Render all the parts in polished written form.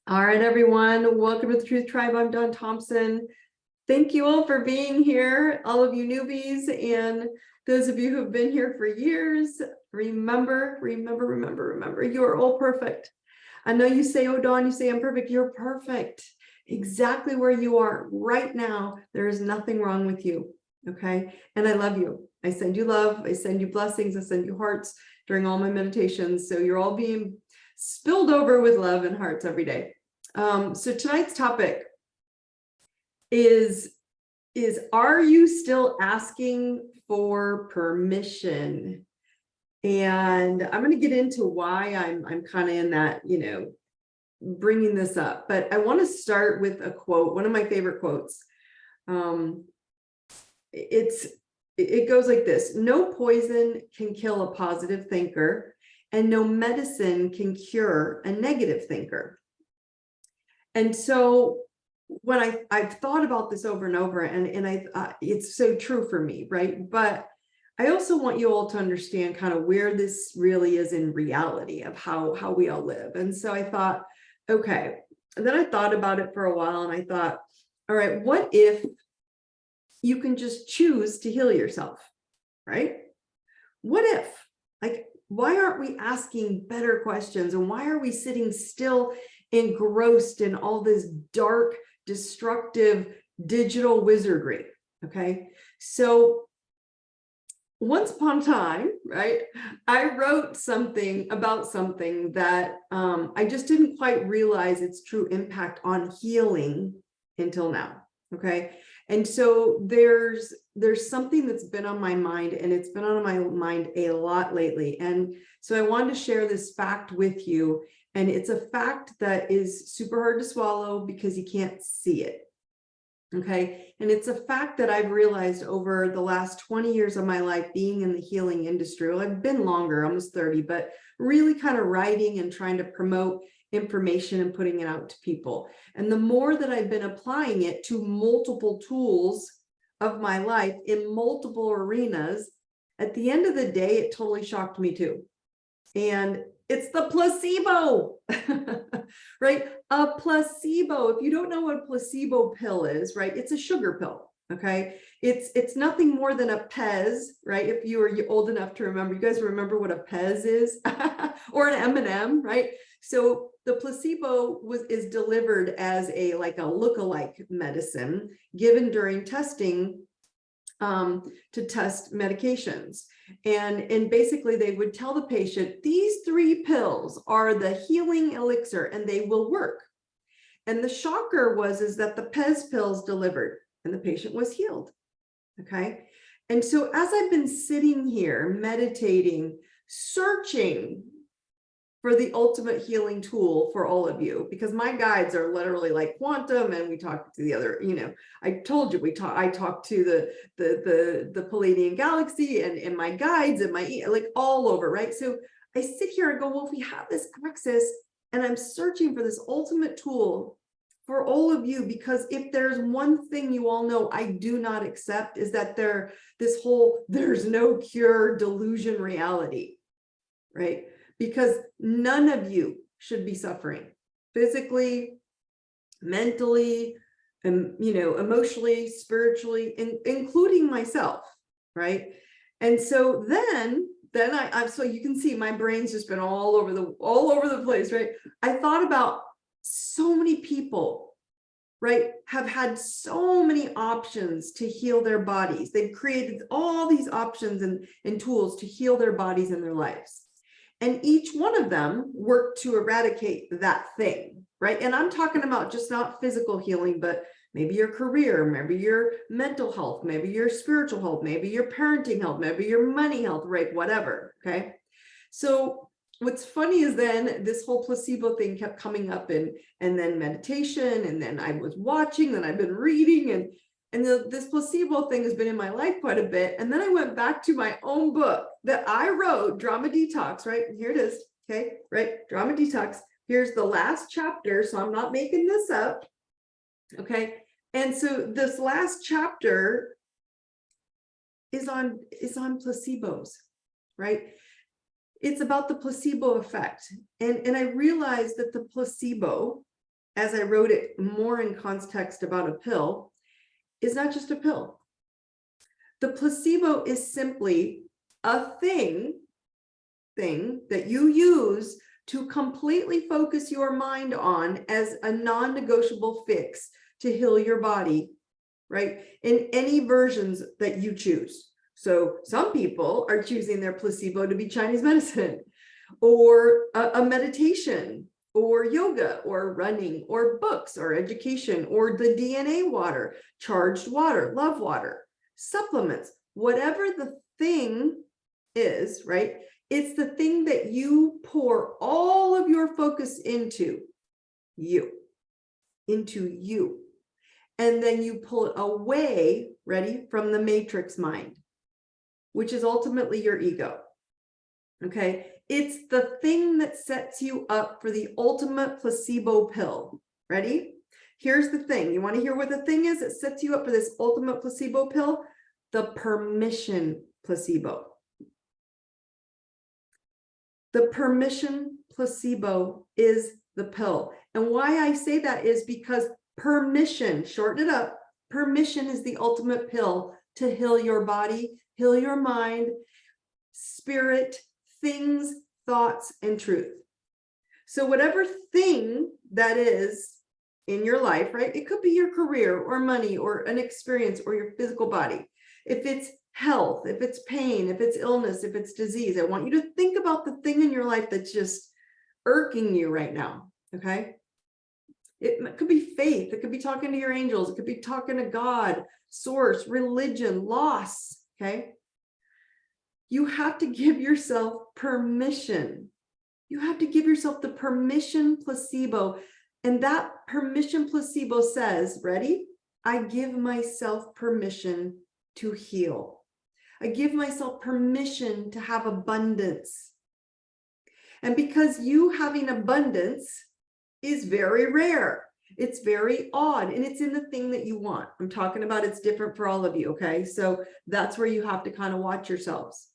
All right, everyone. Welcome to the Truth Tribe. I'm Dawn Thompson. Thank you all for being here, all of you newbies, and those of you who have been here for years. Remember, you are all perfect. I know you say, oh, Dawn, you say I'm perfect. You're perfect. Exactly where you are right now. There is nothing wrong with you. Okay. And I love you. I send you love. I send you blessings. I send you hearts during all my meditations. So you're all being spilled over with love and hearts every day. So tonight's topic is are you still asking for permission? And I'm going to get into why I'm kind of in that, bringing this up. But I want to start with a quote, one of my favorite quotes. It goes like this: no poison can kill a positive thinker, and no medicine can cure a negative thinker. And so when I've thought about this over and over, and it's so true for me, right? But I also want you all to understand kind of where this really is in reality of how we all live. And so I thought, okay, and then I thought about it for a while, and I thought, all right, what if you can just choose to heal yourself, right? What if, like, why aren't we asking better questions? And why are we sitting still engrossed in all this dark, destructive digital wizardry? Okay. So once upon a time, right, I wrote something about something that I just didn't quite realize its true impact on healing until now. Okay. And so there's something that's been on my mind, and it's been on my mind a lot lately. And so I wanted to share this fact with you. And it's a fact that is super hard to swallow because you can't see it. Okay. And it's a fact that I've realized over the last 20 years of my life being in the healing industry. Well, I've been longer, almost 30, but really kind of writing and trying to promote information and putting it out to people. And the more that I've been applying it to multiple tools of my life in multiple arenas, at the end of the day, it totally shocked me too. And it's the placebo, right? A placebo. If you don't know what a placebo pill is, right? It's a sugar pill. Okay. It's nothing more than a Pez, right? If you are old enough to remember, you guys remember what a Pez is or an M&M, right? So the placebo is delivered as a lookalike medicine given during testing to test medications. And basically they would tell the patient, these 3 pills are the healing elixir and they will work. And the shocker is that the Pez pills delivered and the patient was healed. Okay. And so as I've been sitting here meditating, searching for the ultimate healing tool for all of you, because my guides are literally like quantum, and we talk to the other, I told you I talk to the Palladian galaxy and my guides and my like all over, right? So I sit here and go, well, if we have this access, and I'm searching for this ultimate tool for all of you, because if there's one thing you all know I do not accept is that there's no cure delusion reality, right? Because none of you should be suffering physically, mentally, and emotionally, spiritually, including myself, right? And so then so you can see my brain's just been all over the place, right? I thought about so many people, right, have had so many options to heal their bodies. They've created all these options and tools to heal their bodies and their lives. And each one of them worked to eradicate that thing, right? And I'm talking about just not physical healing, but maybe your career, maybe your mental health, maybe your spiritual health, maybe your parenting health, maybe your money health, right? Whatever, okay? So what's funny is then this whole placebo thing kept coming up, and then meditation, and then I was watching, then I've been reading, and this placebo thing has been in my life quite a bit. And then I went back to my own book that I wrote, Drama Detox, right? Here it is. Okay, right? Drama Detox. Here's the last chapter. So I'm not making this up. Okay. And so this last chapter is on placebos, right? It's about the placebo effect. And I realized that the placebo, as I wrote it more in context about a pill, is not just a pill. The placebo is simply a thing that you use to completely focus your mind on as a non-negotiable fix to heal your body, right? In any versions that you choose. So some people are choosing their placebo to be Chinese medicine, or a meditation, or yoga, or running, or books, or education, or the DNA water, charged water, love water, supplements, whatever the thing is, right? It's the thing that you pour all of your focus into you. And then you pull it away, ready, from the matrix mind, which is ultimately your ego. Okay, it's the thing that sets you up for the ultimate placebo pill. Ready? Here's the thing. You want to hear what the thing is that sets you up for this ultimate placebo pill? The permission placebo. The permission placebo is the pill. And why I say that is because permission, shorten it up, permission is the ultimate pill to heal your body, heal your mind, spirit, things, thoughts, and truth. So whatever thing that is in your life, right? It could be your career or money or an experience or your physical body. If it's health, if it's pain, if it's illness, if it's disease, I want you to think about the thing in your life that's just irking you right now, okay? It could be faith, it could be talking to your angels, it could be talking to God, source, religion, loss, okay? You have to give yourself permission. You have to give yourself the permission placebo. And that permission placebo says, ready? I give myself permission to heal. I give myself permission to have abundance. And because you having abundance is very rare, it's very odd, and it's in the thing that you want. I'm talking about it's different for all of you, okay? So that's where you have to kind of watch yourselves.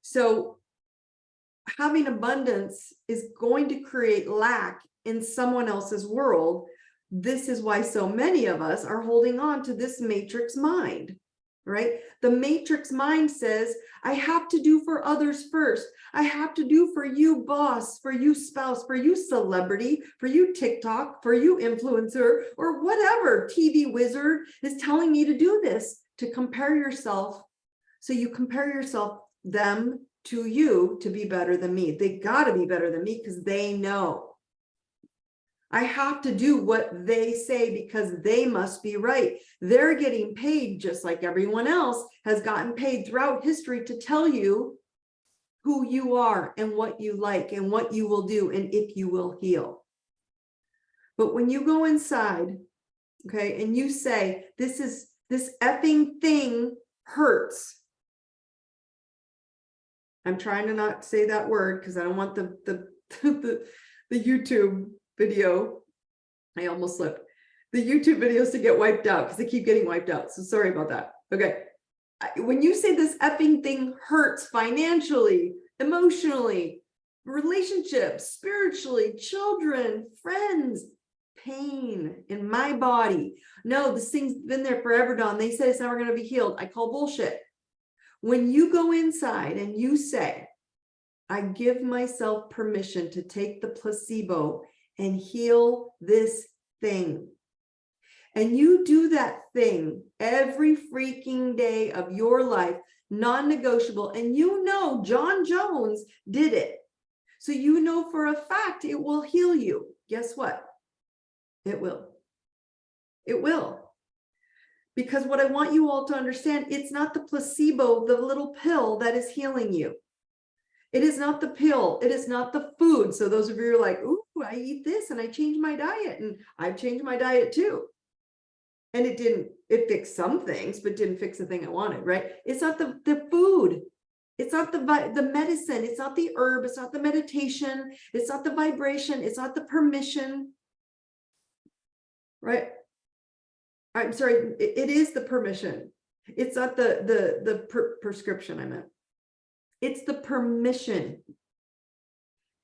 So having abundance is going to create lack in someone else's world. This is why so many of us are holding on to this matrix mind, right? The matrix mind says, I have to do for others first. I have to do for you, boss, for you, spouse, for you, celebrity, for you, TikTok, for you, influencer, or whatever TV wizard is telling me to do this, to compare yourself. So you compare yourself, them to you, to be better than me. They got to be better than me because they know. I have to do what they say because they must be right. They're getting paid just like everyone else has gotten paid throughout history to tell you who you are and what you like and what you will do and if you will heal. But when you go inside, okay, and you say, this effing thing hurts. I'm trying to not say that word because I don't want the YouTube video. I almost slipped. The YouTube videos to get wiped out because they keep getting wiped out. So sorry about that. Okay. When you say this effing thing hurts financially, emotionally, relationships, spiritually, children, friends, pain in my body. No, this thing's been there forever, Dawn. They said it's never going to be healed. I call bullshit. When you go inside and you say, I give myself permission to take the placebo and heal this thing. And you do that thing every freaking day of your life, non-negotiable. And you know John Jones did it. So you know for a fact it will heal you. Guess what? It will. It will. Because what I want you all to understand, it's not the placebo, the little pill that is healing you. It is not the pill. It is not the food. So those of you who are like, ooh, I eat this and I change my diet, and I've changed my diet too. And it fixed some things, but didn't fix the thing I wanted, right? It's not the food. It's not the medicine. It's not the herb. It's not the meditation. It's not the vibration. It's not the permission, right? I'm sorry. It is the permission. It's not the prescription I meant. It's the permission.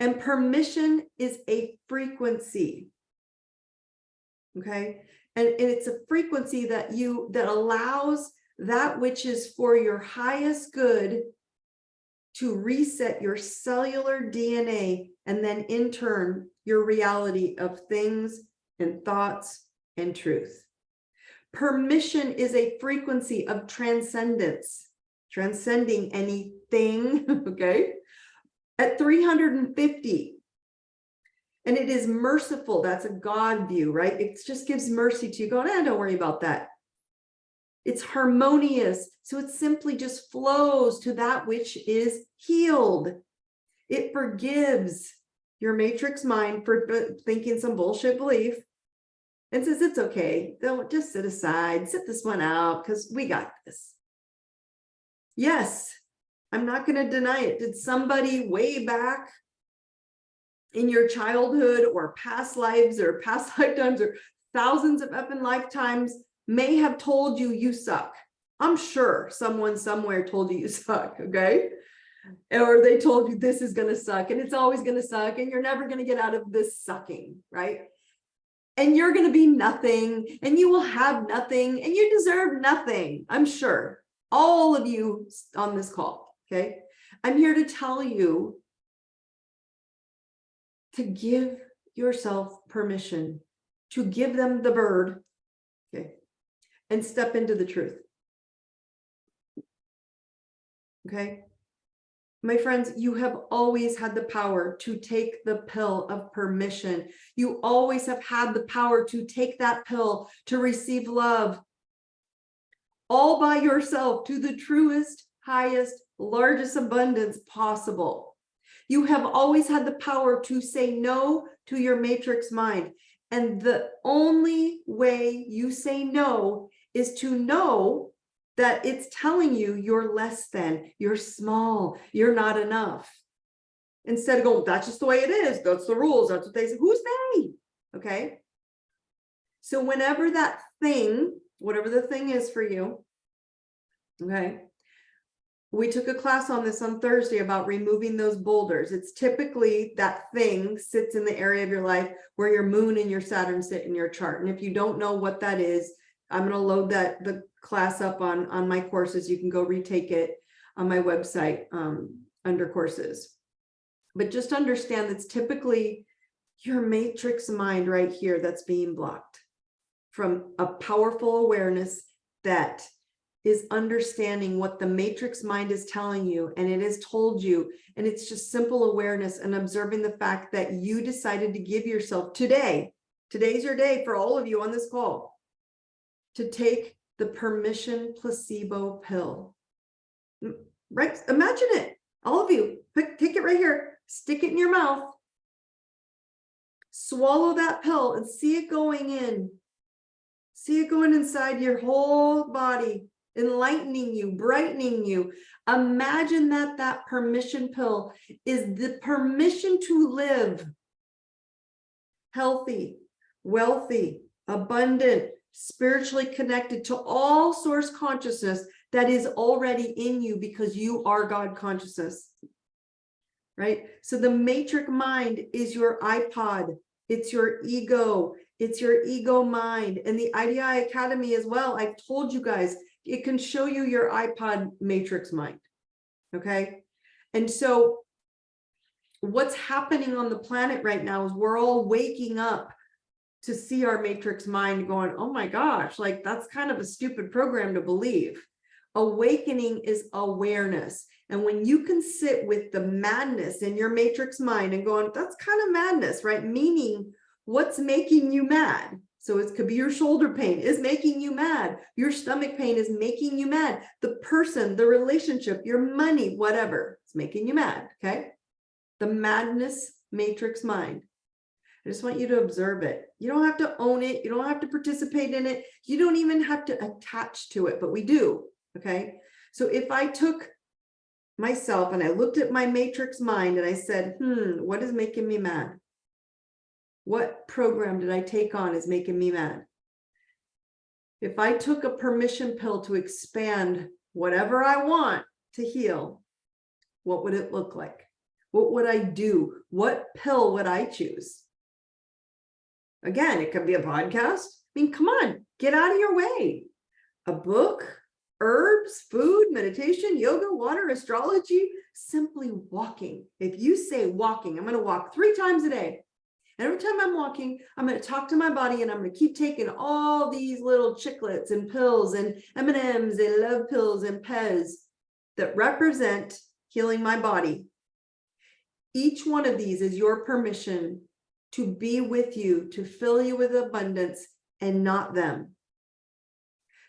And permission is a frequency. Okay. And it's a frequency that allows that which is for your highest good to reset your cellular DNA, and then in turn, your reality of things and thoughts and truth. Permission is a frequency of transcendence, transcending anything, okay, at 350. And it is merciful. That's a God view, right? It just gives mercy to you. Going, don't worry about that. It's harmonious. So it simply just flows to that which is healed. It forgives your matrix mind for thinking some bullshit belief and says, it's okay. Don't just sit aside, sit this one out because we got this. Yes, I'm not going to deny it. Did somebody way back in your childhood or past lives or past lifetimes or thousands of effing lifetimes may have told you you suck? I'm sure someone somewhere told you you suck, okay? Or they told you this is going to suck and it's always going to suck and you're never going to get out of this sucking, right? And you're going to be nothing and you will have nothing and you deserve nothing. I'm sure all of you on this call, okay? I'm here to tell you to give yourself permission to give them the bird, okay, and step into the truth. Okay. My friends, you have always had the power to take the pill of permission. You always have had the power to take that pill to receive love all by yourself to the truest, highest, largest abundance possible. You have always had the power to say no to your matrix mind. And the only way you say no is to know that it's telling you you're less than, you're small, you're not enough. Instead of going, that's just the way it is, that's the rules, that's what they say. Who's they? Okay. So whenever that thing, whatever the thing is for you, okay, we took a class on this on Thursday about removing those boulders. It's typically that thing sits in the area of your life where your moon and your Saturn sit in your chart. And if you don't know what that is, I'm going to load the class up on my courses. You can go retake it on my website under courses. But just understand that's typically your matrix mind right here that's being blocked from a powerful awareness that is understanding what the matrix mind is telling you, and it has told you, and it's just simple awareness and observing the fact that you decided to give yourself today's your day for all of you on this call, to take the permission placebo pill. Right? Imagine it. All of you, take it right here, stick it in your mouth, swallow that pill and see it going in. See it going inside your whole body, enlightening you, brightening you. Imagine that permission pill is the permission to live healthy, wealthy, abundant, spiritually connected to all source consciousness that is already in you because you are God consciousness, right? So the matrix mind is your iPod. It's your ego. It's your ego mind. And the IDI Academy as well, I've told you guys, it can show you your iPod matrix mind, okay? And so what's happening on the planet right now is we're all waking up to see our matrix mind going, oh my gosh, like that's kind of a stupid program to believe. Awakening is awareness. And when you can sit with the madness in your matrix mind and going, that's kind of madness, right? Meaning what's making you mad? So it could be your shoulder pain is making you mad. Your stomach pain is making you mad. The person, the relationship, your money, whatever, it's making you mad, okay? The madness matrix mind. I just want you to observe it. You don't have to own it. You don't have to participate in it. You don't even have to attach to it, but we do, okay? So if I took myself and I looked at my matrix mind and I said, what is making me mad? What program did I take on is making me mad? If I took a permission pill to expand whatever I want to heal, what would it look like? What would I do? What pill would I choose? Again, it could be a podcast. I mean, come on, get out of your way. A book, herbs, food, meditation, yoga, water, astrology, simply walking. If you say walking, I'm going to walk 3 times a day. And every time I'm walking, I'm going to talk to my body, and I'm going to keep taking all these little chiclets and pills and M&Ms and love pills and Pez that represent healing my body. Each one of these is your permission to be with you, to fill you with abundance, and not them.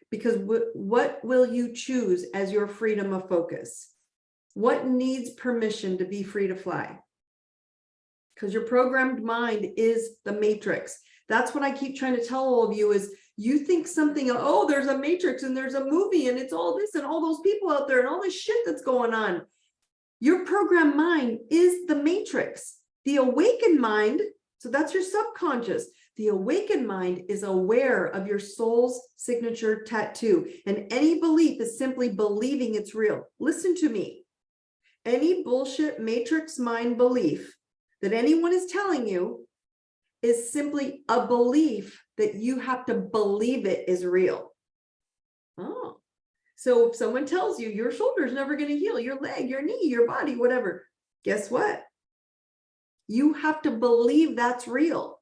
Because what will you choose as your freedom of focus? What needs permission to be free to fly? Because your programmed mind is the matrix. That's what I keep trying to tell all of you is you think something, oh, there's a matrix and there's a movie and it's all this and all those people out there and all this shit that's going on. Your programmed mind is the matrix. The awakened mind, so that's your subconscious. The awakened mind is aware of your soul's signature tattoo. And any belief is simply believing it's real. Listen to me. Any bullshit matrix mind belief that anyone is telling you is simply a belief that you have to believe it is real. Oh, so if someone tells you your shoulder is never going to heal, your leg, your knee, your body, whatever, guess what? You have to believe that's real.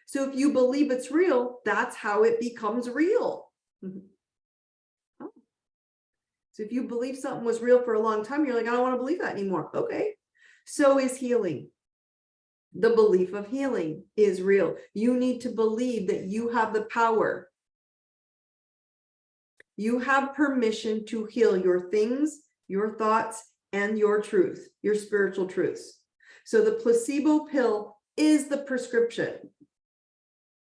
So if you believe it's real, that's how it becomes real. Oh. So if you believe something was real for a long time, you're like, I don't want to believe that anymore. Okay. So is healing. The belief of healing is real. You need to believe that you have the power. You have permission to heal your things, your thoughts, and your truth, your spiritual truths. So the placebo pill is the prescription.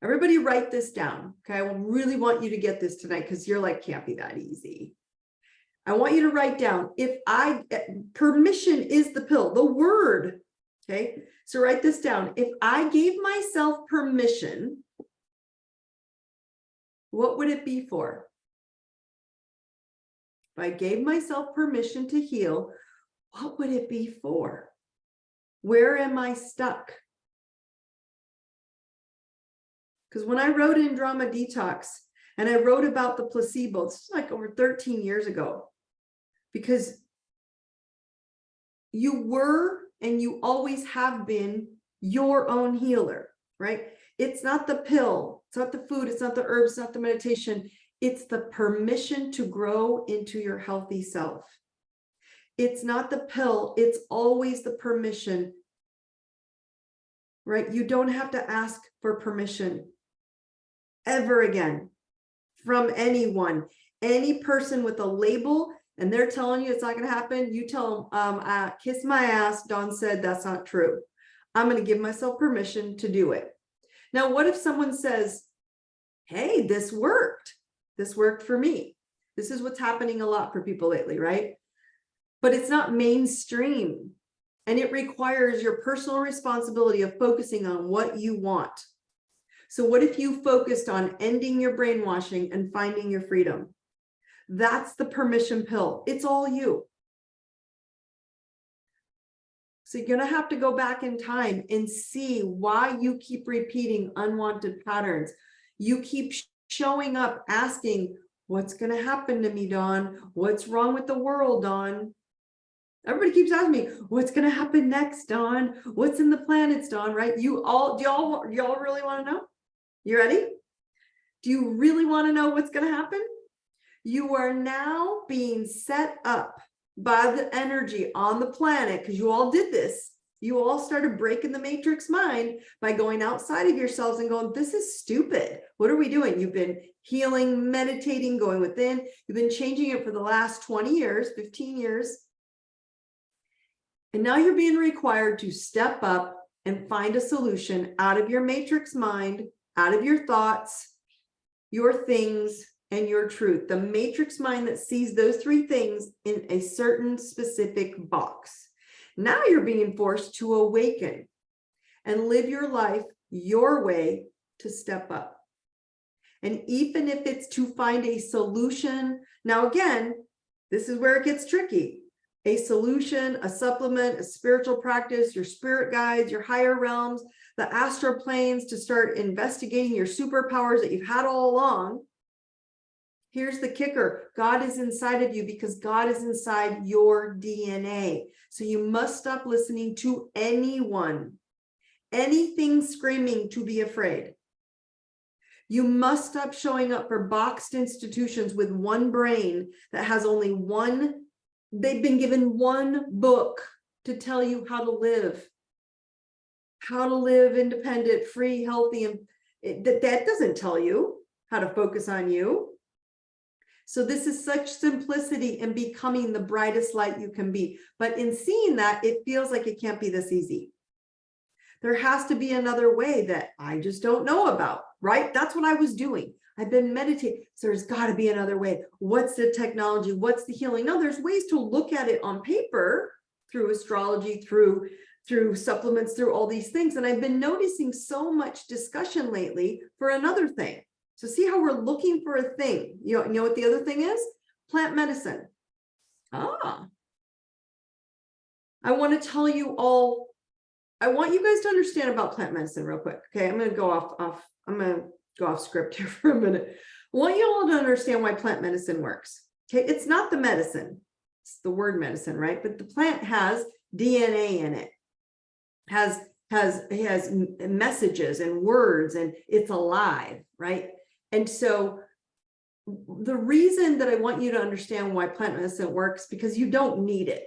Everybody write this down. Okay. I really want you to get this tonight because you're like, can't be that easy. I want you to write down permission is the pill, the word. Okay. So write this down. If I gave myself permission, what would it be for? If I gave myself permission to heal, what would it be for? Where am I stuck? Because when I wrote in Drama Detox and I wrote about the placebo, this is like over 13 years ago, because you were and you always have been your own healer, right? It's not the pill, it's not the food, it's not the herbs, it's not the meditation. It's the permission to grow into your healthy self. It's not the pill, it's always the permission, right? You don't have to ask for permission ever again from anyone, any person with a label, and they're telling you it's not going to happen. You tell them, kiss my ass. Dawn said that's not true. I'm going to give myself permission to do it. Now, what if someone says, hey, this worked. This worked for me. This is what's happening a lot for people lately, right? But it's not mainstream. And it requires your personal responsibility of focusing on what you want. So what if you focused on ending your brainwashing and finding your freedom? That's the permission pill. It's all you. So you're going to have to go back in time and see why you keep repeating unwanted patterns. You keep showing up asking, what's going to happen to me, Dawn? What's wrong with the world, Dawn? Everybody keeps asking me, what's going to happen next, Dawn? What's in the planets, Dawn, right? Do y'all really want to know? You ready? Do you really want to know what's going to happen? You are now being set up by the energy on the planet, because you all did this. You all started breaking the matrix mind by going outside of yourselves and going, this is stupid. What are we doing? You've been healing, meditating, going within. You've been changing it for the last 20 years, 15 years. And now you're being required to step up and find a solution out of your matrix mind, out of your thoughts, your things, and your truth. The matrix mind that sees those 3 things in a certain specific box. Now you're being forced to awaken and live your life your way to step up. And even if it's to find a solution, now again, this is where it gets tricky. a solution, a supplement, a spiritual practice, your spirit guides, your higher realms, the astral planes to start investigating your superpowers that you've had all along. Here's the kicker. God is inside of you because God is inside your DNA. So you must stop listening to anyone, anything screaming to be afraid. You must stop showing up for boxed institutions with one brain that has only one. They've been given one book to tell you how to live independent, free, healthy, and that doesn't tell you how to focus on you. So this is such simplicity in becoming the brightest light you can be. But in seeing that, it feels like it can't be this easy. There has to be another way that I just don't know about, right? That's what I was doing. I've been meditating. So there's got to be another way. What's the technology? What's the healing? No, there's ways to look at it on paper through astrology, through supplements, through all these things. And I've been noticing so much discussion lately for another thing. So see how we're looking for a thing. You know what the other thing is? Plant medicine. I want to tell you all, I want you guys to understand about plant medicine real quick. Okay, I'm going to go off script here for a minute. I want you all to understand why plant medicine works. Okay, it's not the medicine. It's the word medicine, right? But the plant has DNA in it. Has messages and words, and it's alive, right? And so the reason that I want you to understand why plant medicine works, because you don't need it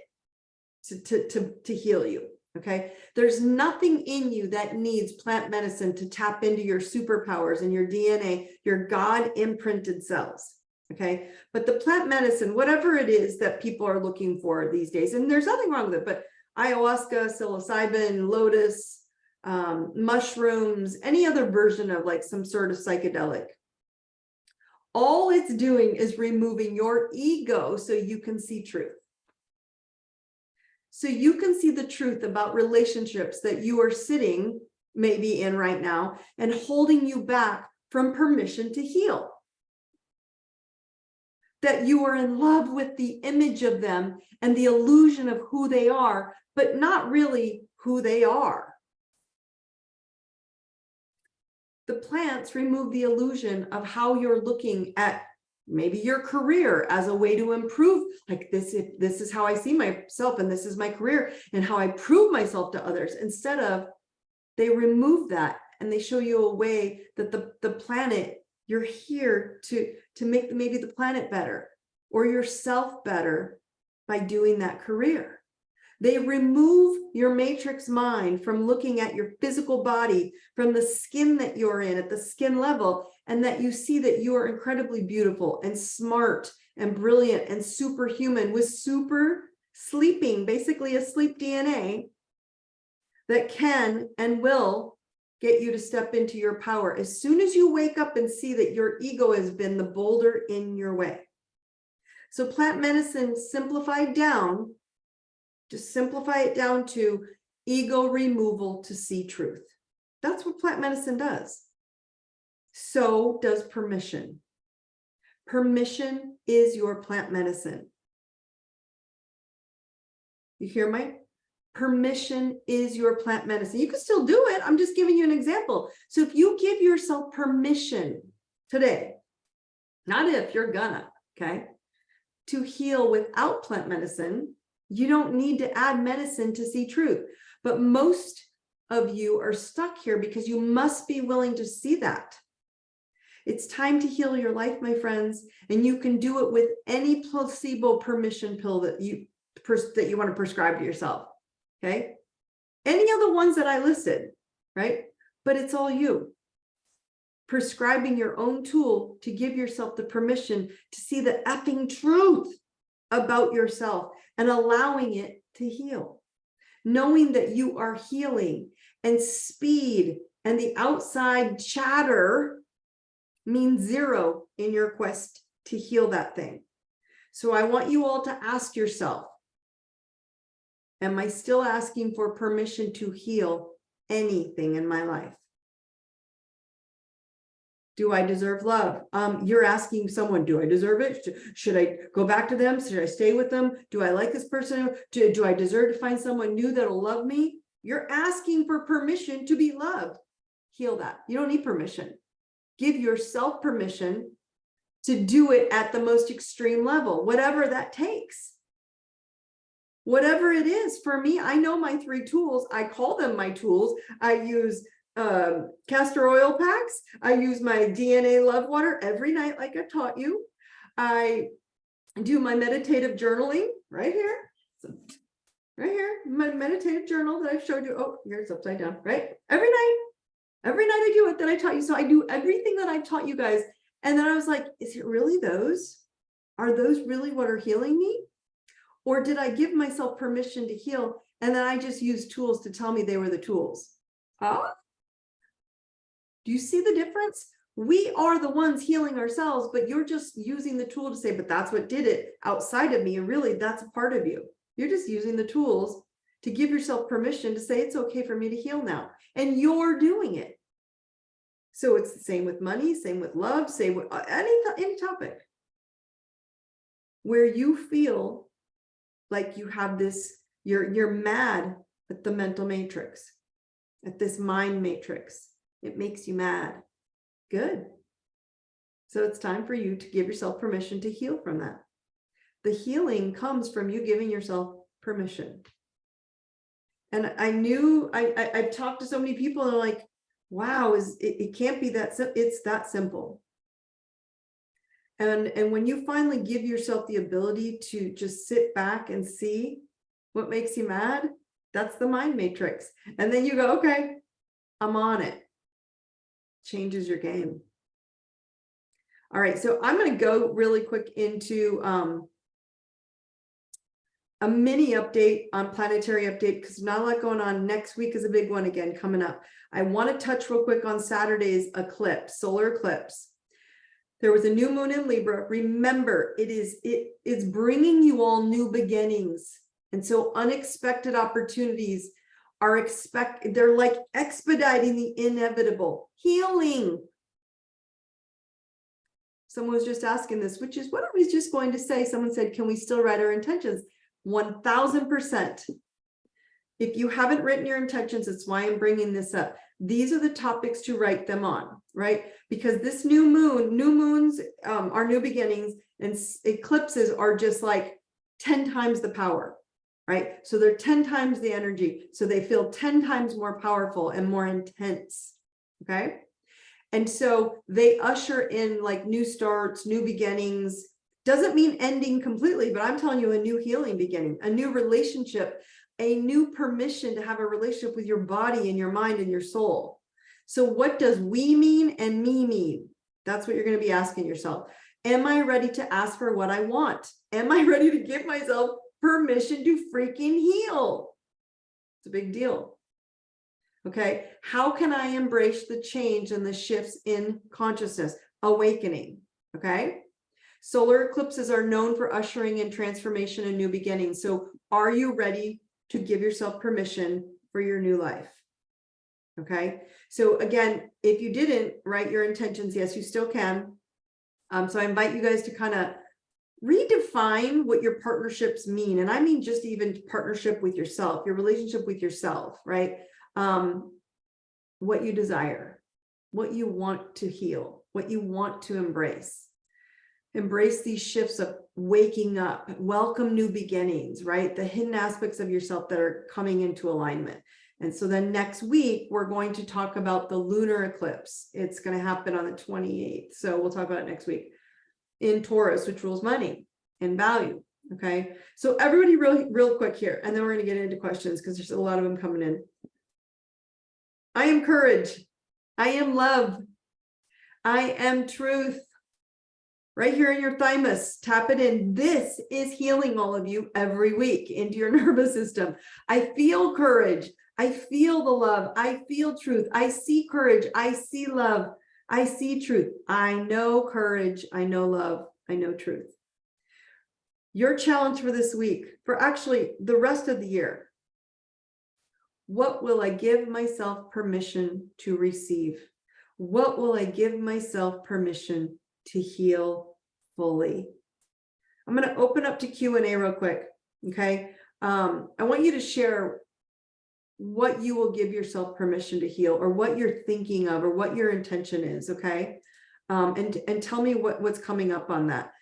to heal you. Okay, there's nothing in you that needs plant medicine to tap into your superpowers and your DNA, your God imprinted cells. Okay, but the plant medicine, whatever it is that people are looking for these days, and there's nothing wrong with it, but ayahuasca, psilocybin, lotus, mushrooms, any other version of like some sort of psychedelic, all it's doing is removing your ego so you can see truth. So you can see the truth about relationships that you are sitting maybe in right now and holding you back from permission to heal. That you are in love with the image of them and the illusion of who they are, but not really who they are. The plants remove the illusion of how you're looking at maybe your career as a way to improve, like this is how I see myself and this is my career and how I prove myself to others. Instead of, they remove that and they show you a way that the planet, you're here to make maybe the planet better or yourself better by doing that career. They remove your matrix mind from looking at your physical body, from the skin that you're in at the skin level, and that you see that you are incredibly beautiful and smart and brilliant and superhuman with super sleeping, basically a sleep DNA that can and will get you to step into your power as soon as you wake up and see that your ego has been the boulder in your way. So plant medicine simplified down, just simplify it down to ego removal to see truth. That's what plant medicine does. So does permission. Permission is your plant medicine. You hear my? Permission is your plant medicine. You can still do it. I'm just giving you an example. So if you give yourself permission today, not if, you're gonna, okay, to heal without plant medicine, you don't need to add medicine to see truth. But most of you are stuck here because you must be willing to see that. It's time to heal your life, my friends, and you can do it with any placebo permission pill that you want to prescribe to yourself. Okay? Any of the ones that I listed, right? But it's all you. Prescribing your own tool to give yourself the permission to see the effing truth about yourself and allowing it to heal. Knowing that you are healing, and speed and the outside chatter means zero in your quest to heal that thing. So I want you all to ask yourself, am I still asking for permission to heal anything in my life? Do I deserve love? You're asking someone, do I deserve it? Should I go back to them? Should I stay with them? Do I like this person? Do I deserve to find someone new that'll love me? You're asking for permission to be loved. Heal that. You don't need permission. Give yourself permission to do it at the most extreme level, whatever that takes. Whatever it is. For me, I know my 3 tools. I call them my tools. I use castor oil packs. I use my DNA love water every night, like I taught you. I do my meditative journaling right here. Right here, my meditative journal that I showed you. Oh, here it's upside down, right? Every night I do it that I taught you. So I do everything that I taught you guys. And then I was like, is it really those? Are those really what are healing me? Or did I give myself permission to heal? And then I just used tools to tell me they were the tools. Oh, do you see the difference? We are the ones healing ourselves, but you're just using the tool to say, but that's what did it outside of me. And really, that's a part of you. You're just using the tools to give yourself permission to say, it's okay for me to heal now. And you're doing it. So it's the same with money, same with love, same with any topic where you feel like you have this, you're mad at the mental matrix, at this mind matrix. It makes you mad. Good. So it's time for you to give yourself permission to heal from that. The healing comes from you giving yourself permission. And I knew I've talked to so many people and I'm like, wow, it can't be that simple. It's that simple. And when you finally give yourself the ability to just sit back and see what makes you mad, that's the mind matrix. And then you go, okay, I'm on it. Changes your game. All right, so I'm going to go really quick into a mini update on planetary update because not a lot going on. Next week is a big one again coming up. I want to touch real quick on Saturday's eclipse, solar eclipse. There was a new moon in Libra. Remember, it's bringing you all new beginnings. And so unexpected opportunities are they're like expediting the inevitable. Healing. Someone was just asking this, which is what I was just going to say. Someone said, can we still write our intentions? 1000%. If you haven't written your intentions, that's why I'm bringing this up. These are the topics to write them on, right? Because this new moons are new beginnings, and eclipses are just like 10 times the power, right? So they're 10 times the energy. So they feel 10 times more powerful and more intense, okay? And so they usher in like new starts, new beginnings. Doesn't mean ending completely, but I'm telling you a new healing beginning, a new relationship, a new permission to have a relationship with your body and your mind and your soul. So what does we mean and me mean? That's what you're going to be asking yourself. Am I ready to ask for what I want? Am I ready to give myself permission to freaking heal? It's a big deal. Okay. How can I embrace the change and the shifts in consciousness? Awakening. Okay. Solar eclipses are known for ushering in transformation and new beginnings. So are you ready to give yourself permission for your new life? Okay. So again, if you didn't write your intentions, yes, you still can. So I invite you guys to kind of redefine what your partnerships mean. And I mean, just even partnership with yourself, your relationship with yourself, right? What you desire, what you want to heal, what you want to embrace. Embrace these shifts of waking up, welcome new beginnings, right? The hidden aspects of yourself that are coming into alignment. And so then next week, we're going to talk about the lunar eclipse. It's going to happen on the 28th. So we'll talk about it next week in Taurus, which rules money and value. Okay. So everybody real quick here, and then we're going to get into questions because there's a lot of them coming in. I am courage. I am love. I am truth. Right here in your thymus, tap it in. This is healing all of you every week into your nervous system. I feel courage. I feel the love. I feel truth. I see courage. I see love. I see truth. I know courage. I know love. I know truth. Your challenge for this week, for actually the rest of the year, what will I give myself permission to receive? What will I give myself permission to heal fully? I'm going to open up to Q&A real quick. Okay. I want you to share what you will give yourself permission to heal, or what you're thinking of, or what your intention is. Okay. And tell me what's coming up on that.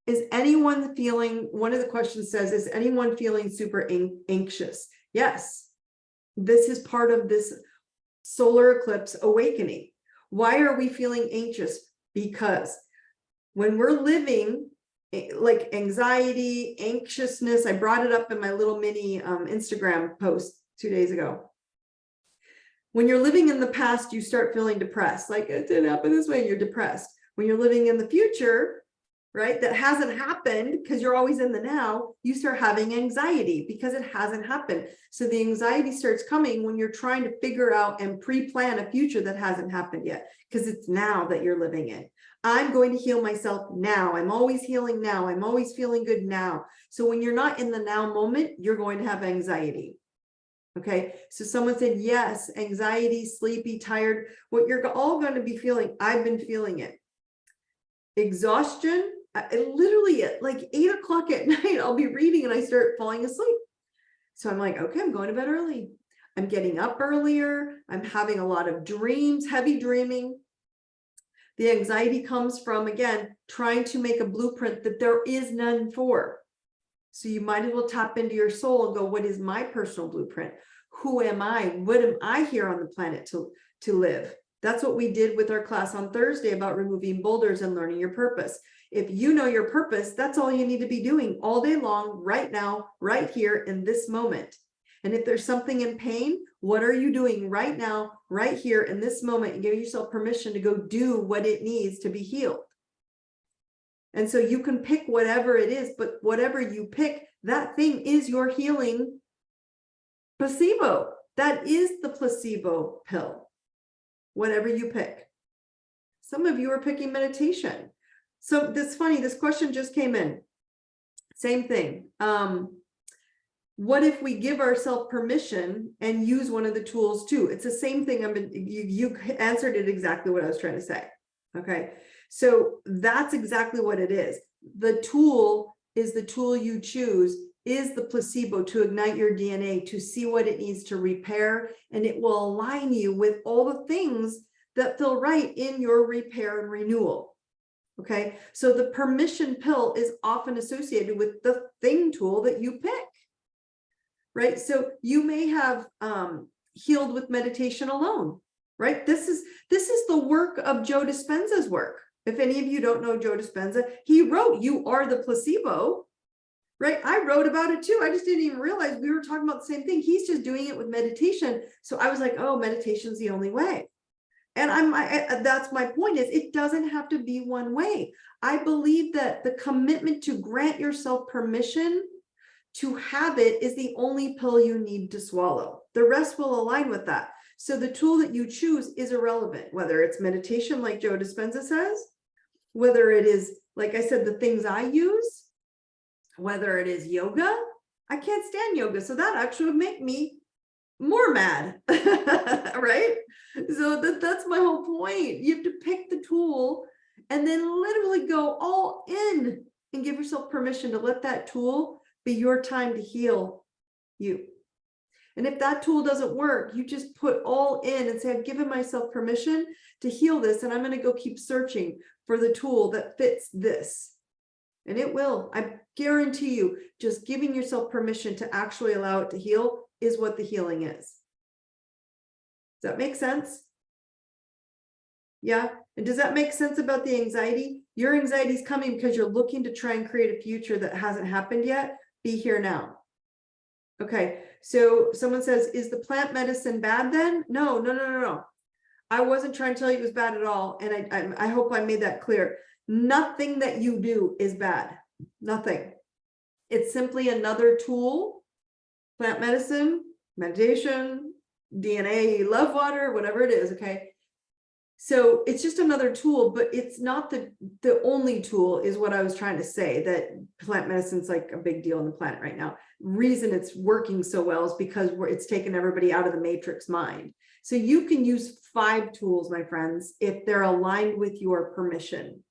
Is anyone feeling, one of the questions says, is anyone feeling super anxious? Yes. This is part of this solar eclipse awakening. Why are we feeling anxious? Because when we're living like anxiety, anxiousness, I brought it up in my little mini Instagram post 2 days ago. When you're living in the past, you start feeling depressed, like it didn't happen this way, and you're depressed. When you're living in the future, right, that hasn't happened, because you're always in the now, you start having anxiety because it hasn't happened. So the anxiety starts coming when you're trying to figure out and pre-plan a future that hasn't happened yet, because it's now that you're living in. I'm going to heal myself now. I'm always healing now. I'm always feeling good now. So when you're not in the now moment, you're going to have anxiety. Okay, so someone said, yes, anxiety, sleepy, tired, what you're all going to be feeling. I've been feeling it. Exhaustion. Literally at like 8 o'clock at night, I'll be reading and I start falling asleep. So I'm like, okay, I'm going to bed early. I'm getting up earlier. I'm having a lot of dreams, heavy dreaming. The anxiety comes from, again, trying to make a blueprint that there is none for. So you might as well tap into your soul and go, what is my personal blueprint? Who am I? What am I here on the planet to live? That's what we did with our class on Thursday about removing boulders and learning your purpose. If you know your purpose, that's all you need to be doing all day long, right now, right here in this moment. And if there's something in pain, what are you doing right now, right here in this moment, and give yourself permission to go do what it needs to be healed. And so you can pick whatever it is, but whatever you pick, that thing is your healing placebo. That is the placebo pill, whatever you pick. Some of you are picking meditation. So that's funny. This question just came in. Same thing. What if we give ourselves permission and use one of the tools too? It's the same thing. You answered it exactly what I was trying to say. Okay. So that's exactly what it is. The tool is the tool you choose, is the placebo to ignite your DNA, to see what it needs to repair, and it will align you with all the things that feel right in your repair and renewal. Okay. So the permission pill is often associated with the thing tool that you pick. Right. So you may have healed with meditation alone. Right. This is the work of Joe Dispenza's work. If any of you don't know Joe Dispenza, he wrote You Are the Placebo. Right. I wrote about it too. I just didn't even realize we were talking about the same thing. He's just doing it with meditation. So I was like, oh, meditation's the only way. And that's my point, is it doesn't have to be one way. I believe that the commitment to grant yourself permission to have it is the only pill you need to swallow. The rest will align with that. So the tool that you choose is irrelevant, whether it's meditation, like Joe Dispenza says, whether it is, like I said, the things I use, whether it is yoga. I can't stand yoga. So that actually would make me more mad, right? So that's my whole point. You have to pick the tool and then literally go all in and give yourself permission to let that tool be your time to heal you. And if that tool doesn't work, you just put all in and say, I've given myself permission to heal this, and I'm going to go keep searching for the tool that fits this. And it will. I guarantee you, just giving yourself permission to actually allow it to heal is what the healing is. Does that make sense? Yeah. And does that make sense about the anxiety? Your anxiety is coming because you're looking to try and create a future that hasn't happened yet. Be here now. Okay. So someone says, is the plant medicine bad then? No. I wasn't trying to tell you it was bad at all. And I hope I made that clear. Nothing that you do is bad. Nothing. It's simply another tool. Plant medicine, meditation, DNA, love water, whatever it is. Okay. So it's just another tool, but it's not the only tool, is what I was trying to say, that plant medicine's like a big deal on the planet right now. Reason it's working so well is because it's taken everybody out of the matrix mind. So you can use 5 tools, my friends, if they're aligned with your permission,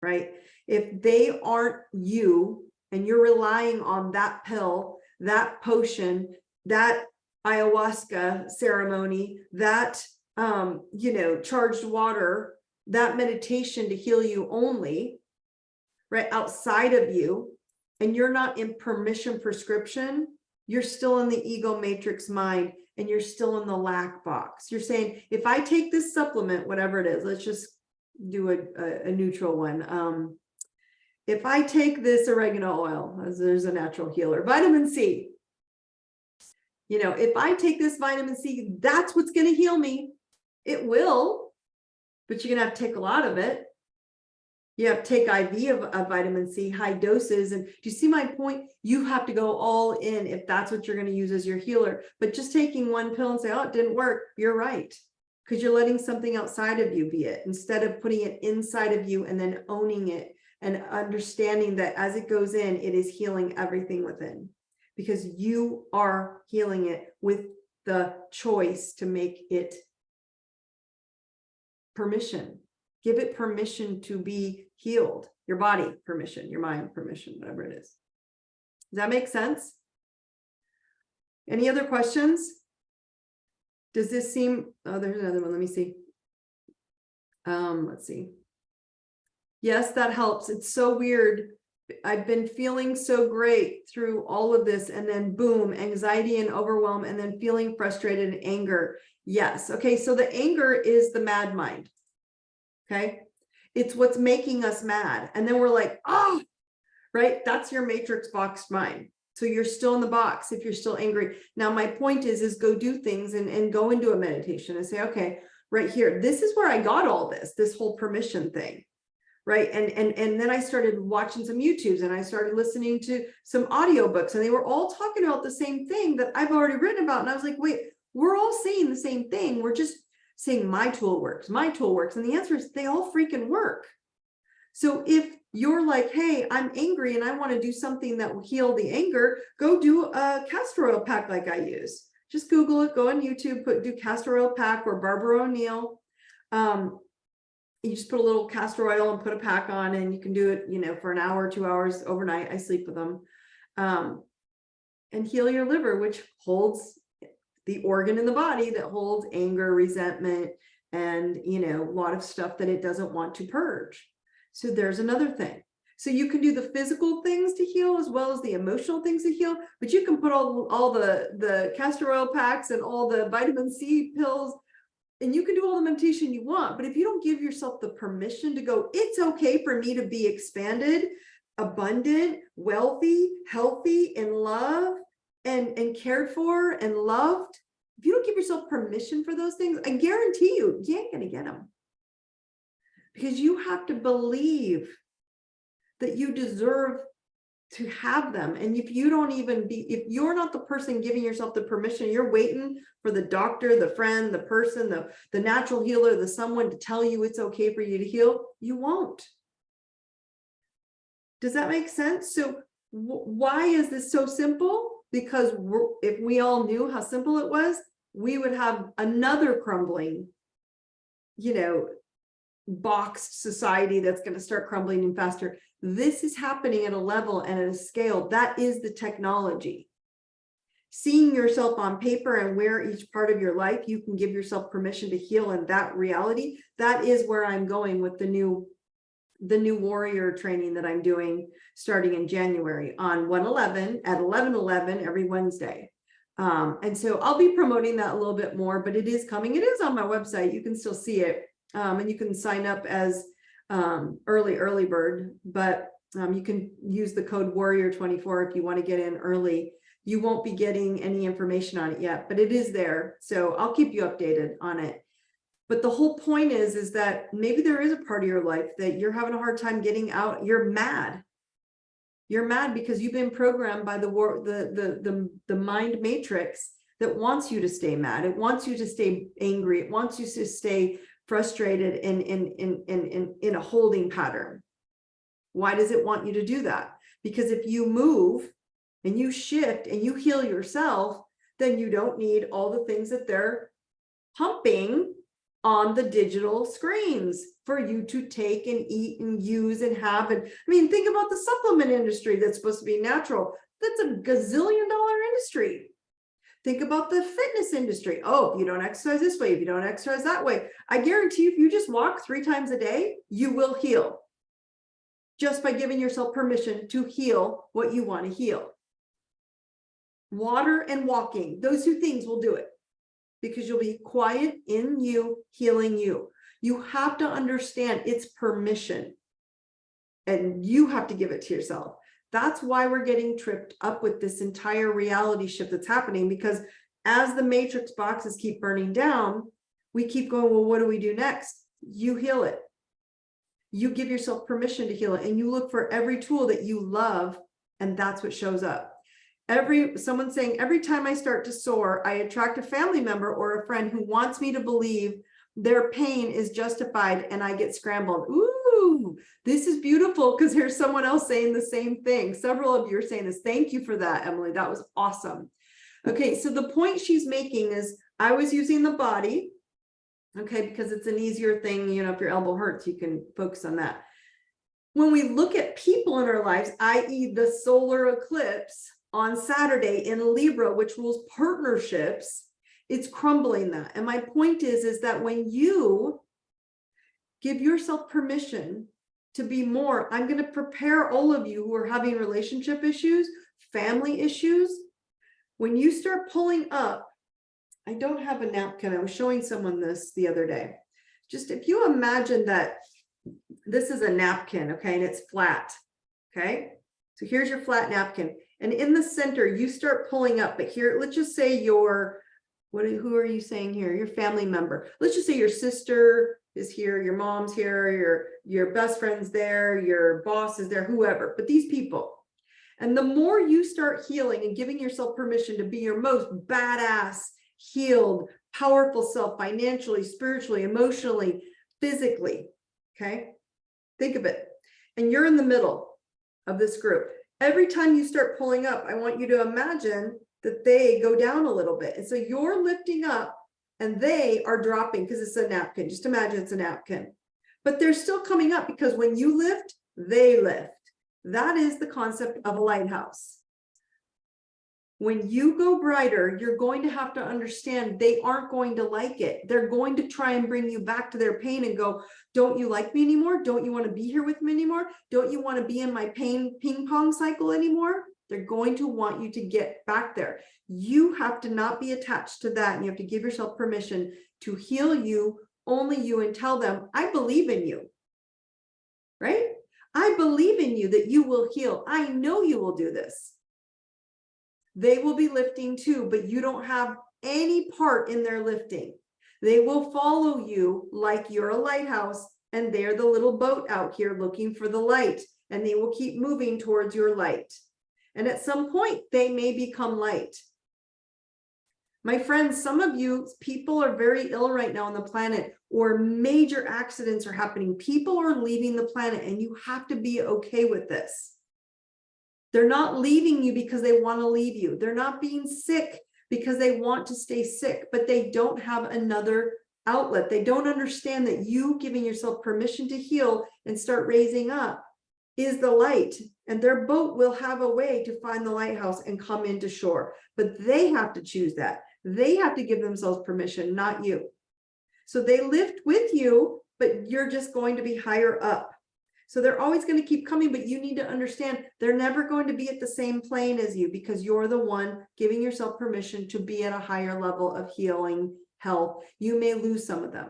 right? If they aren't you and you're relying on that pill, that potion, that ayahuasca ceremony, that charged water, that meditation to heal you only, right, outside of you, and you're not in permission prescription, you're still in the ego matrix mind, and you're still in the lack box. You're saying, if I take this supplement, whatever it is, let's just do a neutral one. If I take this oregano oil, as there's a natural healer, vitamin C, if I take this vitamin C, that's what's going to heal me. It will, but you're going to have to take a lot of it. You have to take IV of vitamin C, high doses. And do you see my point? You have to go all in if that's what you're going to use as your healer. But just taking one pill and say, oh, it didn't work, you're right. Because you're letting something outside of you be it, instead of putting it inside of you and then owning it and understanding that as it goes in, it is healing everything within. Because you are healing it with the choice to make it permission. Give it permission to be healed. Your body permission, your mind permission, whatever it is. Does that make sense? Any other questions? Does this seem, oh, there's another one. Let me see. Let's see. Yes, that helps. It's so weird. I've been feeling so great through all of this, and then boom, anxiety and overwhelm, and then feeling frustrated and anger. Yes. Okay. So the anger is the mad mind. Okay. It's what's making us mad. And then we're like, oh, right. That's your matrix box mind. So you're still in the box if you're still angry. Now, my point is go do things and go into a meditation and say, okay, right here, this is where I got all this whole permission thing. Right. And then I started watching some YouTubes, and I started listening to some audiobooks, and they were all talking about the same thing that I've already written about. And I was like, wait, we're all saying the same thing. We're just saying my tool works, my tool works. And the answer is they all freaking work. So if you're like, hey, I'm angry and I want to do something that will heal the anger, go do a castor oil pack like I use. Just Google it, go on YouTube, do castor oil pack or Barbara O'Neill. You just put a little castor oil and put a pack on, and you can do it, for an hour, 2 hours overnight. I sleep with them, and heal your liver, which holds the organ in the body that holds anger, resentment, and, a lot of stuff that it doesn't want to purge. So there's another thing. So you can do the physical things to heal as well as the emotional things to heal, but you can put all the castor oil packs and all the vitamin C pills, and you can do all the meditation you want. But if you don't give yourself the permission to go, it's okay for me to be expanded, abundant, wealthy, healthy, in love, and cared for and loved. If you don't give yourself permission for those things, I guarantee you ain't going to get them. Because you have to believe that you deserve to have them. And if you don't if you're not the person giving yourself the permission, you're waiting for the doctor, the friend, the person, the natural healer, the someone to tell you it's okay for you to heal, you won't. Does that make sense? So why is this so simple? Because if we all knew how simple it was, we would have another crumbling, boxed society that's going to start crumbling and faster. This is happening at a level and at a scale. That is the technology. Seeing yourself on paper and where each part of your life you can give yourself permission to heal in that reality. That is where I'm going with the new warrior training that I'm doing starting in January on 1/11 at 11/11 every Wednesday. And so I'll be promoting that a little bit more, but it is coming. It is on my website. You can still see it. And you can sign up as early bird, but you can use the code warrior24 if you want to get in early. You won't be getting any information on it yet, but it is there. So I'll keep you updated on it. But the whole point is that maybe there is a part of your life that you're having a hard time getting out. You're mad. You're mad because you've been programmed by the mind matrix that wants you to stay mad. It wants you to stay angry. It wants you to stay frustrated in a holding pattern. Why does it want you to do that? Because if you move and you shift and you heal yourself, then you don't need all the things that they're pumping on the digital screens for you to take and eat and use and have. And I mean, think about the supplement industry that's supposed to be natural. That's a gazillion-dollar industry. Think about the fitness industry. Oh, if you don't exercise this way, if you don't exercise that way, I guarantee you, if you just walk 3 times a day, you will heal. Just by giving yourself permission to heal what you want to heal. Water and walking, those 2 things will do it, because you'll be quiet in you, healing you. You have to understand it's permission, and you have to give it to yourself. That's why we're getting tripped up with this entire reality shift that's happening, because as the matrix boxes keep burning down, we keep going, well, what do we do next? You heal it. You give yourself permission to heal it, and you look for every tool that you love, and that's what shows up. Someone's saying, every time I start to soar, I attract a family member or a friend who wants me to believe their pain is justified, and I get scrambled. Ooh, this is beautiful, because here's someone else saying the same thing. Several of you are saying this. Thank you for that, Emily. That was awesome. Okay, so the point she's making is, I was using the body, okay, because it's an easier thing. You know, if your elbow hurts, you can focus on that. When we look at people in our lives, i.e. the solar eclipse on Saturday in Libra, which rules partnerships, it's crumbling that. And my point is that when you give yourself permission to be more, I'm going to prepare all of you who are having relationship issues, family issues. When you start pulling up, I don't have a napkin. I was showing someone this the other day. Just if you imagine that this is a napkin, okay, and it's flat, okay? So here's your flat napkin. And in the center, you start pulling up, but here, let's just say who are you saying here? Your family member. Let's just say your sister is here, your mom's here, your best friend's there, your boss is there, whoever, but these people. And the more you start healing and giving yourself permission to be your most badass, healed, powerful self, financially, spiritually, emotionally, physically, okay? Think of it. And you're in the middle of this group. Every time you start pulling up, I want you to imagine that they go down a little bit. And so you're lifting up and they are dropping, because it's a napkin. Just imagine it's a napkin. But they're still coming up, because when you lift, they lift. That is the concept of a lighthouse. When you go brighter, you're going to have to understand they aren't going to like it. They're going to try and bring you back to their pain and go, don't you like me anymore? Don't you want to be here with me anymore? Don't you want to be in my pain ping pong cycle anymore? They're going to want you to get back there. You have to not be attached to that. And you have to give yourself permission to heal you, only you, and tell them, I believe in you, right? I believe in you that you will heal. I know you will do this. They will be lifting too, but you don't have any part in their lifting. They will follow you like you're a lighthouse, and they're the little boat out here looking for the light, and they will keep moving towards your light. And at some point, they may become light. My friends, some of you, people are very ill right now on the planet, or major accidents are happening. People are leaving the planet, and you have to be okay with this. They're not leaving you because they want to leave you. They're not being sick because they want to stay sick, but they don't have another outlet. They don't understand that you giving yourself permission to heal and start raising up is the light, and their boat will have a way to find the lighthouse and come into shore, but they have to choose that. They have to give themselves permission, not you. So they lift with you, but you're just going to be higher up. So they're always going to keep coming, but you need to understand they're never going to be at the same plane as you, because you're the one giving yourself permission to be at a higher level of healing, health. You may lose some of them.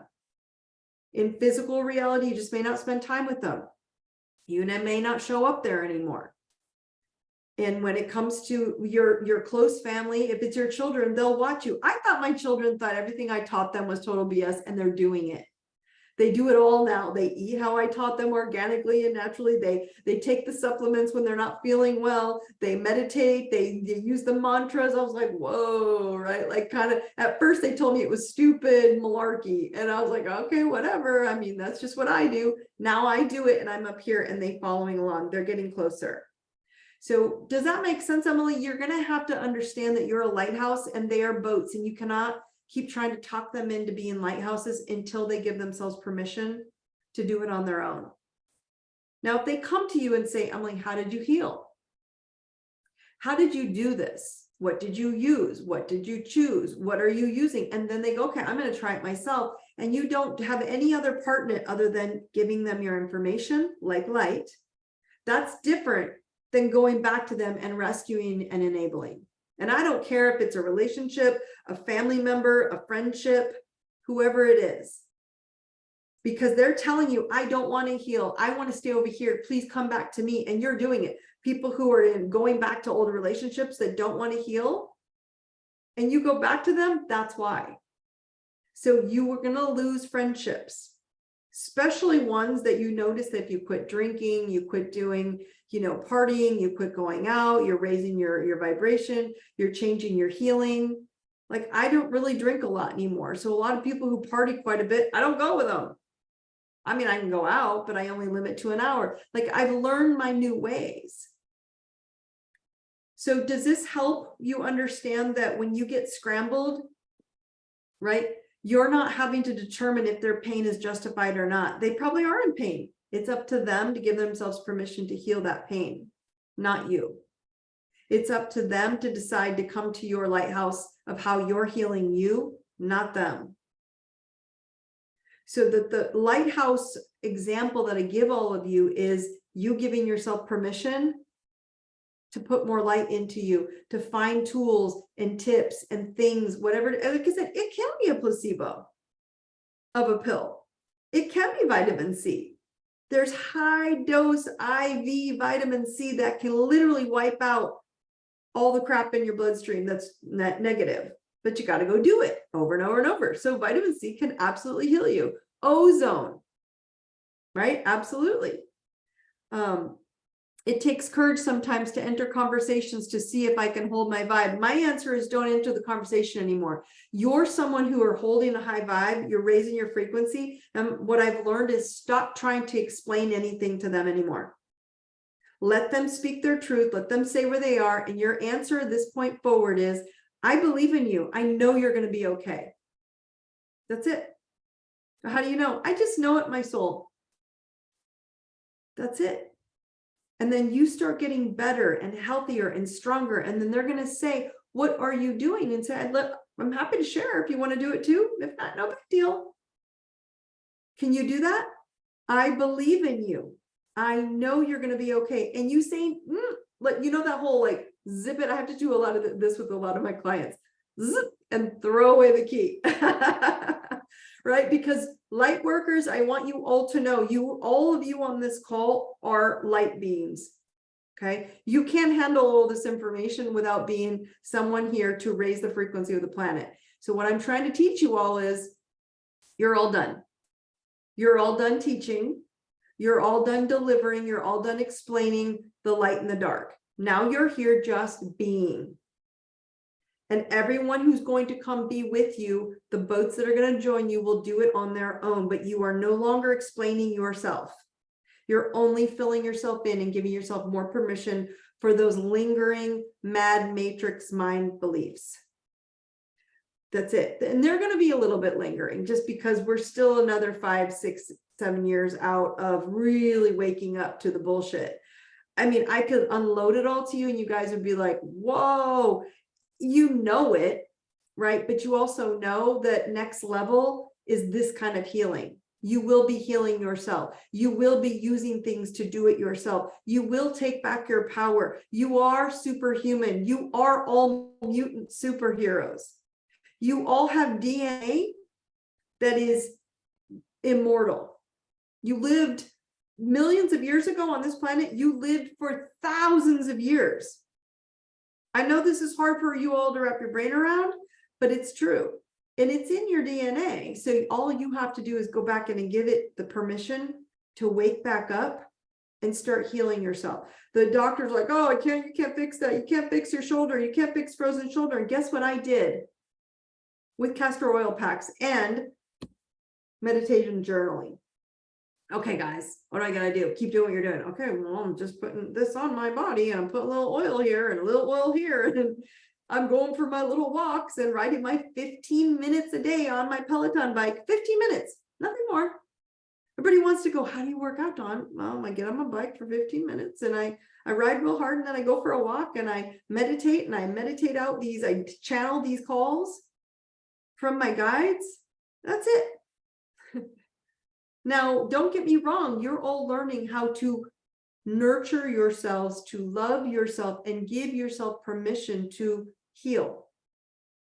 In physical reality, you just may not spend time with them. You may not show up there anymore. And when it comes to your close family, if it's your children, they'll watch you. I thought my children thought everything I taught them was total BS, and they're doing it. They do it all now. They eat how I taught them organically and naturally. They take the supplements when they're not feeling well. They meditate. They use the mantras. I was like, whoa, right? Like kind of at first they told me it was stupid malarkey. And I was like, okay, whatever. I mean, that's just what I do. Now I do it and I'm up here and they following along. They're getting closer. So does that make sense, Emily? You're going to have to understand that you're a lighthouse and they are boats, and you cannot keep trying to talk them into being lighthouses until they give themselves permission to do it on their own. Now, if they come to you and say, Emily, how did you heal? How did you do this? What did you use? What did you choose? What are you using? And then they go, okay, I'm going to try it myself. And you don't have any other part in it other than giving them your information, like light. That's different than going back to them and rescuing and enabling. And I don't care if it's a relationship, a family member, a friendship, whoever it is, because they're telling you, I don't want to heal. I want to stay over here. Please come back to me. And you're doing it. People who are going back to old relationships that don't want to heal, and you go back to them, that's why. So you were going to lose friendships, especially ones that you notice that if you quit drinking, you quit doing, partying, you quit going out, you're raising your vibration, you're changing your healing. Like, I don't really drink a lot anymore. So a lot of people who party quite a bit, I don't go with them. I mean, I can go out, but I only limit to an hour. Like, I've learned my new ways. So does this help you understand that when you get scrambled, right, you're not having to determine if their pain is justified or not. They probably are in pain. It's up to them to give themselves permission to heal that pain, not you. It's up to them to decide to come to your lighthouse of how you're healing you, not them. So that the lighthouse example that I give all of you is you giving yourself permission to put more light into you, to find tools and tips and things, whatever. Like I said, it can be a placebo of a pill. It can be vitamin C. There's high dose IV vitamin C that can literally wipe out all the crap in your bloodstream that's negative, but you got to go do it over and over and over. So vitamin C can absolutely heal you. Ozone, right? Absolutely. It takes courage sometimes to enter conversations to see if I can hold my vibe. My answer is don't enter the conversation anymore. You're someone who are holding a high vibe. You're raising your frequency. And what I've learned is stop trying to explain anything to them anymore. Let them speak their truth. Let them say where they are. And your answer at this point forward is, I believe in you. I know you're going to be okay. That's it. How do you know? I just know it in my soul. That's it. And then you start getting better and healthier and stronger. And then they're going to say, what are you doing? And say, I'm happy to share if you want to do it too. If not, no big deal. Can you do that? I believe in you. I know you're going to be okay. And you saying, like, that whole like zip it. I have to do a lot of this with a lot of my clients. Zip and throw away the key. Right? Because light workers, I want you all to know, all of you on this call are light beings. Okay. You can't handle all this information without being someone here to raise the frequency of the planet. So what I'm trying to teach you all is you're all done. You're all done teaching. You're all done delivering. You're all done explaining the light and the dark. Now you're here just being. And everyone who's going to come be with you, the boats that are going to join you will do it on their own, but you are no longer explaining yourself. You're only filling yourself in and giving yourself more permission for those lingering mad matrix mind beliefs. That's it. And they're going to be a little bit lingering just because we're still another 5, 6, 7 years out of really waking up to the bullshit. I mean, I could unload it all to you and you guys would be like, whoa. You know it, right? But you also know that next level is this kind of healing. You will be healing yourself. You will be using things to do it yourself. You will take back your power. You are superhuman. You are all mutant superheroes. You all have DNA that is immortal. You lived millions of years ago on this planet. You lived for thousands of years. I know this is hard for you all to wrap your brain around, but it's true. And it's in your DNA. So all you have to do is go back in and give it the permission to wake back up and start healing yourself. The doctor's like, oh, you can't fix that. You can't fix your shoulder. You can't fix frozen shoulder. And guess what I did with castor oil packs and meditation journaling? Okay, guys, what do I gotta do? Keep doing what you're doing. Okay, well, I'm just putting this on my body and I'm putting a little oil here and a little oil here. And I'm going for my little walks and riding my 15 minutes a day on my Peloton bike. 15 minutes, nothing more. Everybody wants to go, how do you work out, Dawn? Well, I get on my bike for 15 minutes and I ride real hard and then I go for a walk and I meditate out these, I channel these calls from my guides. That's it. Now, don't get me wrong. You're all learning how to nurture yourselves, to love yourself and give yourself permission to heal.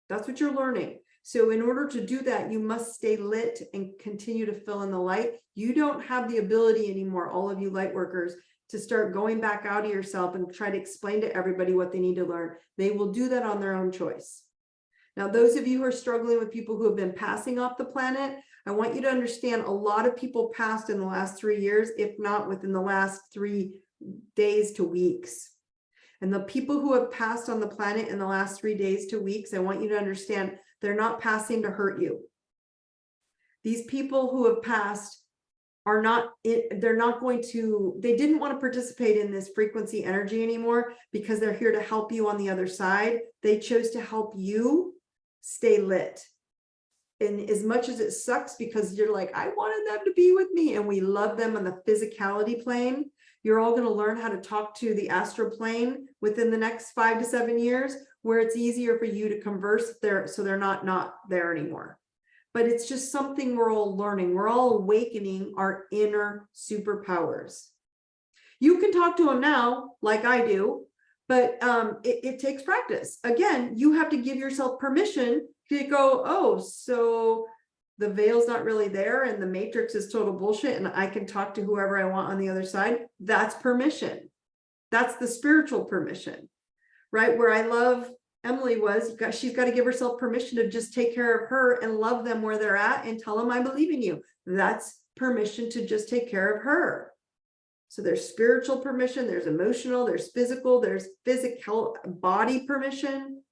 That's what you're learning. So in order to do that, you must stay lit and continue to fill in the light. You don't have the ability anymore, all of you light workers, to start going back out of yourself and try to explain to everybody what they need to learn. They will do that on their own choice. Now, those of you who are struggling with people who have been passing off the planet, I want you to understand a lot of people passed in the last 3 years, if not within the last 3 days to weeks. And the people who have passed on the planet in the last 3 days to weeks, I want you to understand they're not passing to hurt you. These people who have passed are not, they're not going to, they didn't want to participate in this frequency energy anymore because they're here to help you on the other side. They chose to help you stay lit. And as much as it sucks because you're like, I wanted them to be with me and we love them on the physicality plane, you're all going to learn how to talk to the astral plane within the next 5 to 7 years, where it's easier for you to converse there so they're not there anymore. But it's just something we're all learning. We're all awakening our inner superpowers. You can talk to them now like I do, but it takes practice. Again, you have to give yourself permission to go, oh, so the veil's not really there and the matrix is total bullshit and I can talk to whoever I want on the other side. That's permission. That's the spiritual permission, right? Where I love Emily was, she's got to give herself permission to just take care of her and love them where they're at and tell them I believe in you. That's permission to just take care of her. So there's spiritual permission, there's emotional, there's physical body permission.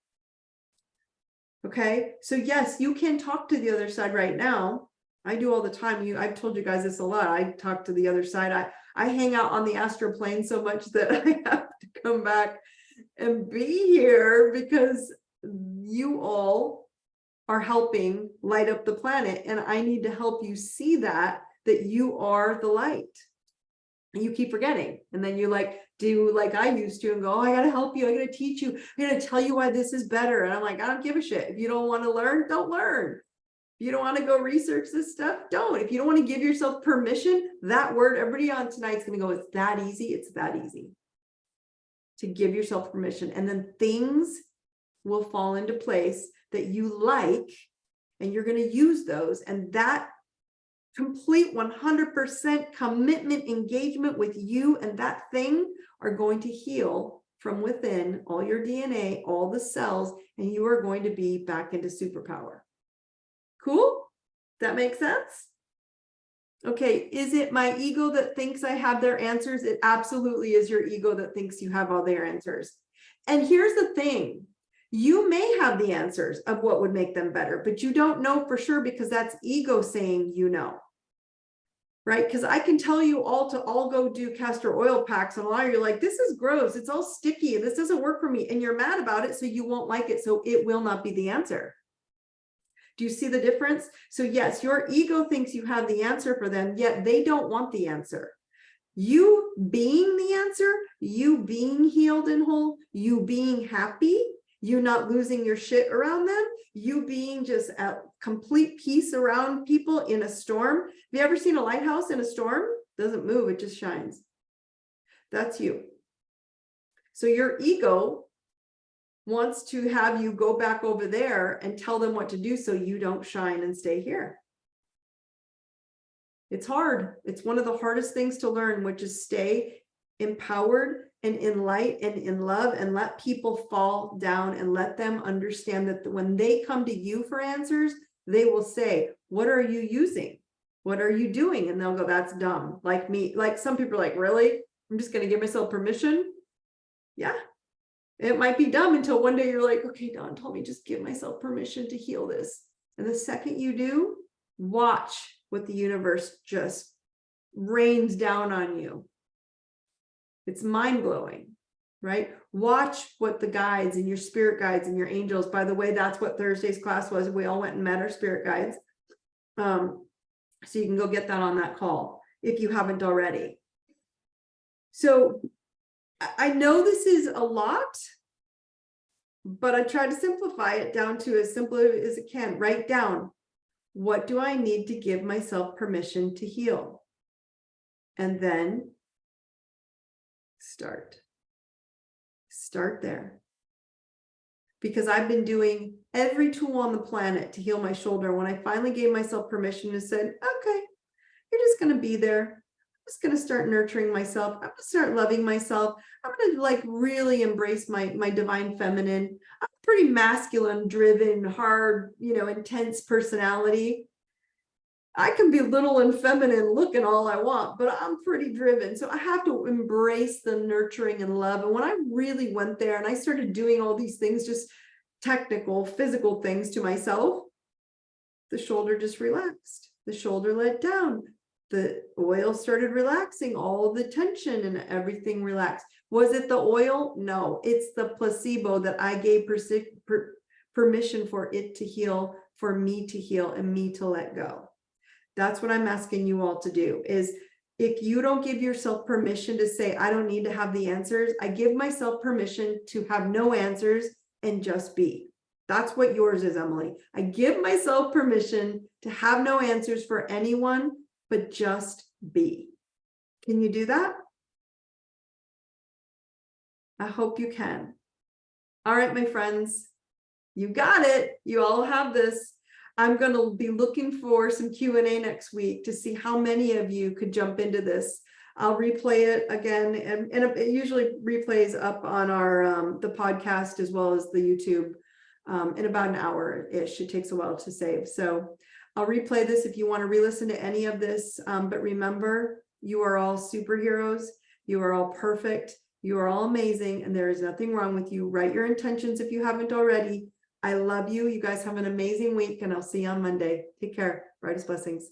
Okay, so yes, you can talk to the other side right now. I do all the time. I've told you guys this a lot. I talk to the other side. I hang out on the astral plane so much that I have to come back and be here because you all are helping light up the planet. And I need to help you see that you are the light. And you keep forgetting. And then you do like I used to and go, oh, I got to help you. I got to teach you. I got to tell you why this is better. And I'm like, I don't give a shit. If you don't want to learn, don't learn. If you don't want to go research this stuff, don't. If you don't want to give yourself permission, that word, everybody on tonight's going to go, it's that easy. It's that easy to give yourself permission. And then things will fall into place that you like, and you're going to use those. And that complete 100% commitment, engagement with you and that thing are going to heal from within all your DNA, all the cells, and you are going to be back into superpower. Cool? That makes sense? Okay, is it my ego that thinks I have their answers? It absolutely is your ego that thinks you have all their answers. And here's the thing. You may have the answers of what would make them better, but you don't know for sure because that's ego saying you know. Right? Because I can tell you all to all go do castor oil packs and a lot of you're like, this is gross. It's all sticky. This doesn't work for me. And you're mad about it. So you won't like it. So it will not be the answer. Do you see the difference? So yes, your ego thinks you have the answer for them, yet they don't want the answer. You being the answer, you being healed and whole, you being happy, you not losing your shit around them, you being just at complete peace around people in a storm. Have you ever seen a lighthouse in a storm? It doesn't move, it just shines. That's you. So your ego wants to have you go back over there and tell them what to do so you don't shine and stay here. It's hard. It's one of the hardest things to learn, which is stay empowered and in light and in love and let people fall down and let them understand that when they come to you for answers, they will say, what are you using? What are you doing? And they'll go, that's dumb. Like me, like some people are like, really? I'm just going to give myself permission. Yeah. It might be dumb until one day you're like, okay, Dawn told me just give myself permission to heal this. And the second you do, watch what the universe just rains down on you. It's mind-blowing, right? Watch what the guides and your spirit guides and your angels, by the way, that's what Thursday's class was. We all went and met our spirit guides. So you can go get that on that call if you haven't already. So I know this is a lot, but I try to simplify it down to as simple as it can. Write down, what do I need to give myself permission to heal? And then start there. Because I've been doing every tool on the planet to heal my shoulder. When I finally gave myself permission and said, okay, you're just going to be there. I'm just going to start nurturing myself. I'm going to start loving myself. I'm going to like really embrace my divine feminine. I'm a pretty masculine, driven, hard, intense personality. I can be little and feminine looking all I want, but I'm pretty driven. So I have to embrace the nurturing and love. And when I really went there and I started doing all these things, just technical, physical things to myself, the shoulder just relaxed. The shoulder let down. The oil started relaxing, all the tension and everything relaxed. Was it the oil? No, it's the placebo that I gave permission for it to heal, for me to heal, and me to let go. That's what I'm asking you all to do, is if you don't give yourself permission to say, I don't need to have the answers, I give myself permission to have no answers and just be. That's what yours is, Emily. I give myself permission to have no answers for anyone, but just be. Can you do that? I hope you can. All right, my friends, you got it. You all have this. I'm going to be looking for some Q&A next week to see how many of you could jump into this. I'll replay it again, and it usually replays up on our the podcast as well as the YouTube in about an hour-ish. It takes a while to save. So I'll replay this if you want to re-listen to any of this. But remember, you are all superheroes. You are all perfect. You are all amazing, and there is nothing wrong with you. Write your intentions if you haven't already. I love you. You guys have an amazing week, and I'll see you on Monday. Take care. Brightest blessings.